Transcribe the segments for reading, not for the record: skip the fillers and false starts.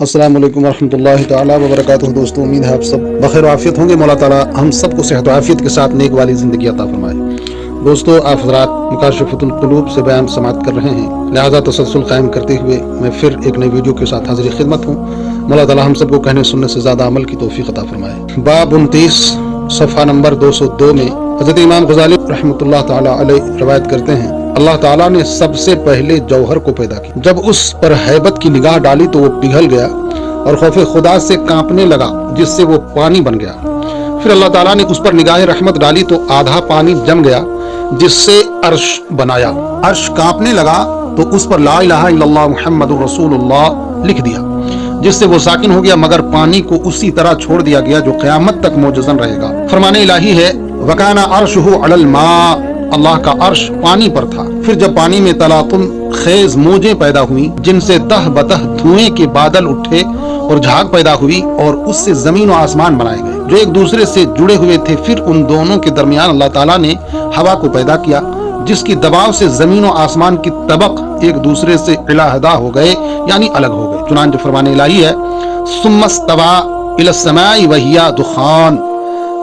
السلام علیکم ورحمۃ اللہ تعالیٰ وبرکاتہ۔ دوستوں، امید ہے آپ سب بخیر و عافیت ہوں گے۔ مولا تعالیٰ ہم سب کو صحت و عافیت کے ساتھ نیک والی زندگی عطا فرمائے۔ دوستوں، آپ حضرات مکاشفۃ القلوب سے بیان سماعت کر رہے ہیں، لہذا تسلسل قائم کرتے ہوئے میں پھر ایک نئی ویڈیو کے ساتھ حاضر خدمت ہوں۔ مولا تعالیٰ ہم سب کو کہنے سننے سے زیادہ عمل کی توفیق عطا فرمائے۔ باب 29 صفحہ نمبر 202 میں حضرت امام غزالی رحمۃ اللہ تعالیٰ علیہ روایت کرتے ہیں، اللہ تعالیٰ نے سب سے پہلے جوہر کو پیدا کیا، جب اس پر ہیبت کی نگاہ ڈالی تو وہ پگھل گیا اور خوف خدا سے کانپنے لگا، جس سے وہ پانی بن گیا۔ پھر اللہ تعالیٰ نے اس پر نگاہ رحمت ڈالی تو آدھا پانی جم گیا، جس سے عرش بنایا۔ عرش کانپنے لگا تو اس پر لا الہ الا اللہ محمد رسول اللہ لکھ دیا، جس سے وہ ساکن ہو گیا، مگر پانی کو اسی طرح چھوڑ دیا گیا جو قیامت تک معجزن رہے گا۔ فرمان الہی ہے، وَكَانَ عَرْشُهُ عَلَى الْمَاءِ، اللہ کا عرش پانی پر تھا۔ پھر جب پانی میں تلاطم خیز موجیں پیدا ہوئیں، جن سے تہ بتہ دھوئیں کے بادل اٹھے اور جھاگ پیدا ہوئی، اور اس سے زمین و آسمان بنائے گئے جو ایک دوسرے سے جڑے ہوئے تھے۔ پھر ان دونوں کے درمیان اللہ تعالیٰ نے ہوا کو پیدا کیا، جس کی دباؤ سے زمین و آسمان کی طبق ایک دوسرے سے علیحدہ ہو گئے، یعنی الگ ہو گئے۔ چنانچہ فرمان الہی ہے، ثم استوى الى السماء وهي دخان۔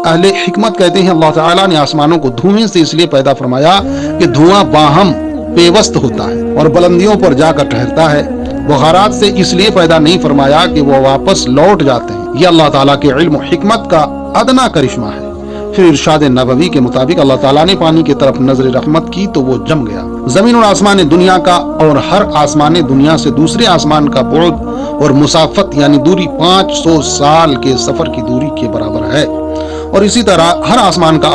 اہل حکمت کہتے ہیں اللہ تعالیٰ نے آسمانوں کو دھوئیں سے اس لیے پیدا فرمایا کہ دھواں باہم پیوست ہوتا ہے اور بلندیوں پر جا کر ٹھہرتا ہے۔ بخارات سے اس لیے پیدا نہیں فرمایا کہ وہ واپس لوٹ جاتے ہیں۔ یہ اللہ تعالیٰ کے علم و حکمت کا ادنا کرشمہ ہے۔ پھر ارشاد نبوی کے مطابق اللہ تعالیٰ نے پانی کی طرف نظر رحمت کی تو وہ جم گیا۔ زمین اور آسمان دنیا کا اور ہر آسمان دنیا سے دوسرے آسمان کا بعد اور مسافت یعنی دوری 500 سال کے سفر کی دوری کے برابر ہے، اور اسی طرح ہر آسمان کا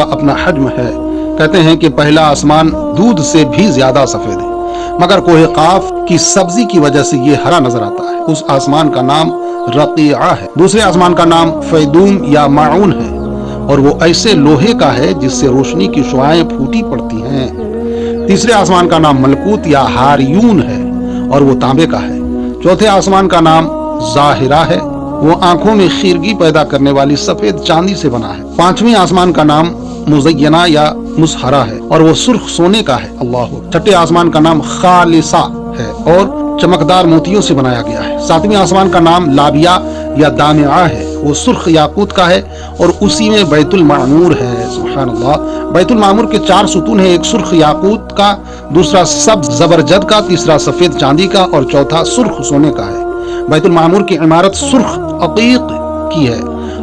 اپنا حجم ہے۔ کہتے ہیں کہ پہلا آسمان دودھ سے بھی زیادہ سفید ہے، مگر کوہ قاف کی سبزی کی وجہ سے یہ ہرا نظر آتا ہے۔ اس آسمان کا نام رقیعہ ہے۔ دوسرے آسمان کا نام فیدوم یا معون ہے، اور وہ ایسے لوہے کا ہے جس سے روشنی کی شعاعیں پھوٹی پڑتی ہیں۔ تیسرے آسمان کا نام ملکوت یا ہاریون ہے، اور وہ تانبے کا ہے۔ چوتھے آسمان کا نام ظاہرہ ہے، وہ آنکھوں میں خیرگی پیدا کرنے والی سفید چاندی سے بنا ہے۔ پانچویں آسمان کا نام مزینہ یا مسحرہ ہے، اور وہ سرخ سونے کا ہے۔ اللہ۔ چھٹے آسمان کا نام خالصہ ہے اور چمکدار موتیوں سے بنایا گیا ہے۔ ساتویں آسمان کا نام لابیہ یا دامعہ ہے، وہ سرخ یاقوت کا ہے اور اسی میں بیت المعمور ہے۔ سبحان اللہ۔ بیت المعمور کے 4 ستون ہیں، ایک سرخ یاقوت کا، دوسرا سبز زبرجد کا، تیسرا سفید چاندی کا، اور چوتھا سرخ سونے کا ہے۔ بیت المعمور کی عمارت سرخ عقیق کی ہے۔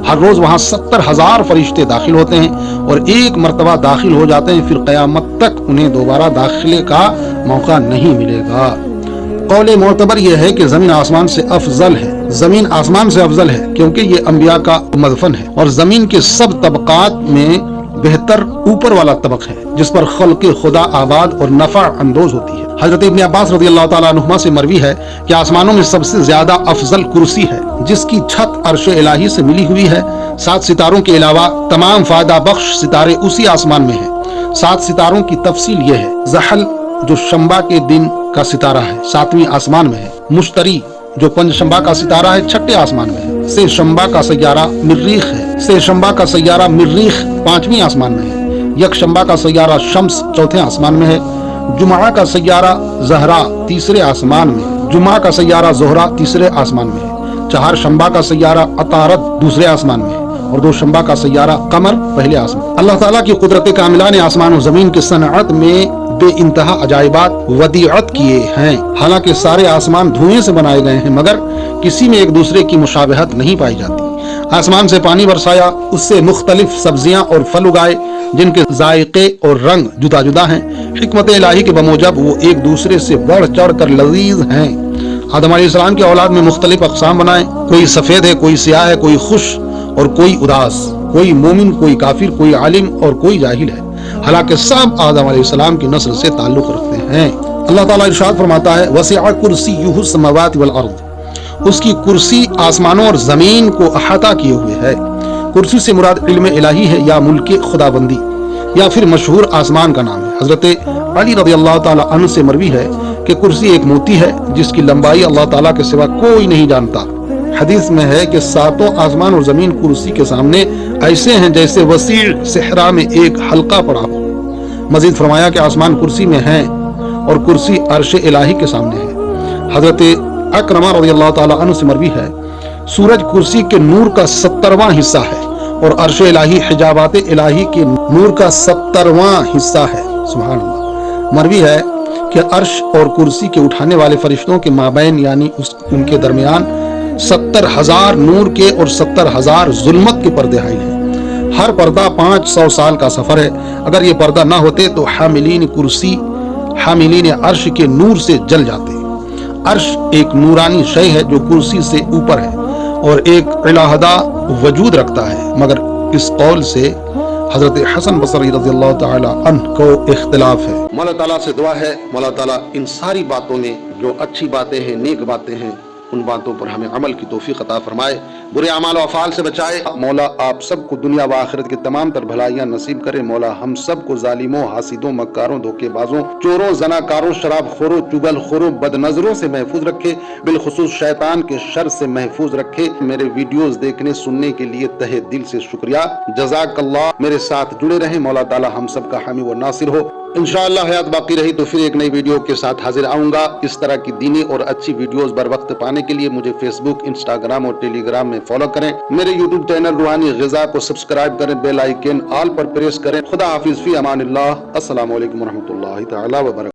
ہر روز وہاں 70,000 فرشتے داخل ہوتے ہیں اور ایک مرتبہ داخل ہو جاتے ہیں، پھر قیامت تک انہیں دوبارہ داخلے کا موقع نہیں ملے گا۔ قول معتبر یہ ہے کہ زمین آسمان سے افضل ہے۔ زمین آسمان سے افضل ہے کیونکہ یہ انبیاء کا مدفن ہے، اور زمین کے سب طبقات میں بہتر اوپر والا طبق ہے، جس پر خلق خدا آباد اور نفع اندوز ہوتی ہے۔ حضرت ابن عباس رضی اللہ تعالیٰ عنہما سے مروی ہے کہ آسمانوں میں سب سے زیادہ افضل کرسی ہے، جس کی چھت عرش الہی سے ملی ہوئی ہے۔ 7 ستاروں کے علاوہ تمام فائدہ بخش ستارے اسی آسمان میں ہیں۔ 7 ستاروں کی تفصیل یہ ہے، زحل جو شنبہ کے دن کا ستارہ ہے 7ویں آسمان میں ہے، مشتری جو پنج شنبہ کا ستارہ ہے 6ٹھے آسمان میں ہے، سے شنبہ کا سیارہ مریخ ہے، سے شنبہ کا سیارہ مریخ 5ویں آسمان میں ہے، یک شنبہ کا سیارہ شمس 4تھے آسمان میں ہے، جمعہ کا سیارہ زہرا 3رے آسمان میں ہے، جمعہ کا سیارہ زہرا 3رے آسمان میں ہے، چہار شنبہ کا سیارہ عطارد 2 آسمان میں ہے، اور 2 شنبہ کا سیارہ قمر 1 آسمان۔ اللہ تعالیٰ کی قدرت کاملہ نے آسمان و زمین کی صنعت میں بے انتہا عجائبات ودیعت کیے ہیں۔ حالانکہ سارے آسمان دھوئیں سے بنائے گئے ہیں، مگر کسی میں ایک دوسرے کی مشابہت نہیں پائی جاتی۔ آسمان سے پانی برسایا، اس سے مختلف سبزیاں اور پھل اگائے جن کے ذائقے اور رنگ جدا جدا ہیں۔ حکمت الہی کے بموجب وہ ایک دوسرے سے بڑھ چڑھ کر لذیذ ہیں۔ آدم علیہ السلام کی اولاد میں مختلف اقسام بنائے، کوئی سفید ہے، کوئی سیاہ ہے، کوئی خوش اور کوئی اداس، کوئی مومن، کوئی کافر، کوئی عالم اور کوئی جاہل ہے، حالانکہ سب آدم علیہ السلام کی نسل سے تعلق رکھتے ہیں۔ اللہ تعالیٰ ارشاد فرماتا ہے، وسع کرسیہ السماوات والارض، اس کی کرسی آسمانوں اور زمین کو احاطہ کیے ہوئے ہے۔ کرسی سے مراد علم الہی ہے یا ملک خداوندی، یا پھر مشہور آسمان کا نام ہے۔ حضرت علی رضی اللہ تعالیٰ عنہ سے مروی ہے کہ کرسی ایک موتی ہے جس کی لمبائی اللہ تعالیٰ کے سوا کوئی نہیں جانتا۔ حدیث میں ہے کہ 7 آسمان اور زمین کرسی کے سامنے ایسے ہیں جیسے وسیع صحرا میں ایک حلقہ پڑا ہو۔ مزید فرمایا کہ آسمان کرسی میں ہیں اور کرسی عرش الہی کے سامنے ہے۔ حضرت اکرمہ رضی اللہ تعالی عنہ سے مروی ہے سورج کرسی کے نور کا 70واں حصہ ہے اور عرش الہی حجابات الہی کے نور کا 70واں حصہ ہے۔ سبحان اللہ۔ مروی ہے کہ عرش اور کرسی کے اٹھانے والے فرشتوں کے مابین یعنی ان کے درمیان 70,000 نور کے اور 70,000 ظلمت کے پردے حائل ہیں۔ ہر پردہ 500 سال کا سفر ہے۔ اگر یہ پردہ نہ ہوتے تو حاملین کرسی حاملین عرش کے نور سے جل جاتے۔ عرش ایک نورانی شے ہے جو کرسی سے اوپر ہے اور ایک علیحدہ وجود رکھتا ہے، مگر اس قول سے حضرت حسن بصری رضی اللہ تعالی عنہ کو اختلاف ہے۔ مولا تعالیٰ سے دعا ہے مولا تعالیٰ ان ساری باتوں میں جو اچھی باتیں ہیں، نیک باتیں ہیں، ان باتوں پر ہمیں عمل کی توفیق عطا فرمائے، برے اعمال و افعال سے بچائے۔ مولا آپ سب کو دنیا و آخرت کی تمام تر بھلائیاں نصیب کرے۔ مولا ہم سب کو ظالموں، حاسدوں، مکاروں، دھوکے بازوں، چوروں، زناکاروں، شراب خوروں، چگل خوروں، بد نظروں سے محفوظ رکھے، بالخصوص شیطان کے شر سے محفوظ رکھے۔ میرے ویڈیوز دیکھنے سننے کے لیے تہہ دل سے شکریہ، جزاک اللہ۔ میرے ساتھ جڑے رہیں، مولا تعالی ہم سب کا حامی و ناصر ہو۔ انشاءاللہ حیات باقی رہی تو پھر ایک نئی ویڈیو کے ساتھ حاضر آؤں گا۔ اس طرح کی دینی اور اچھی ویڈیوز بر وقت پانے کے لیے مجھے فیس بک، انسٹاگرام اور ٹیلی گرام میں فالو کریں۔ میرے یوٹیوب چینل روحانی غذا کو سبسکرائب کریں، بیل آئیکن آل پر پریس کریں۔ خدا حافظ، فی امان اللہ۔ السلام علیکم ورحمۃ اللہ تعالی وبرکاتہ۔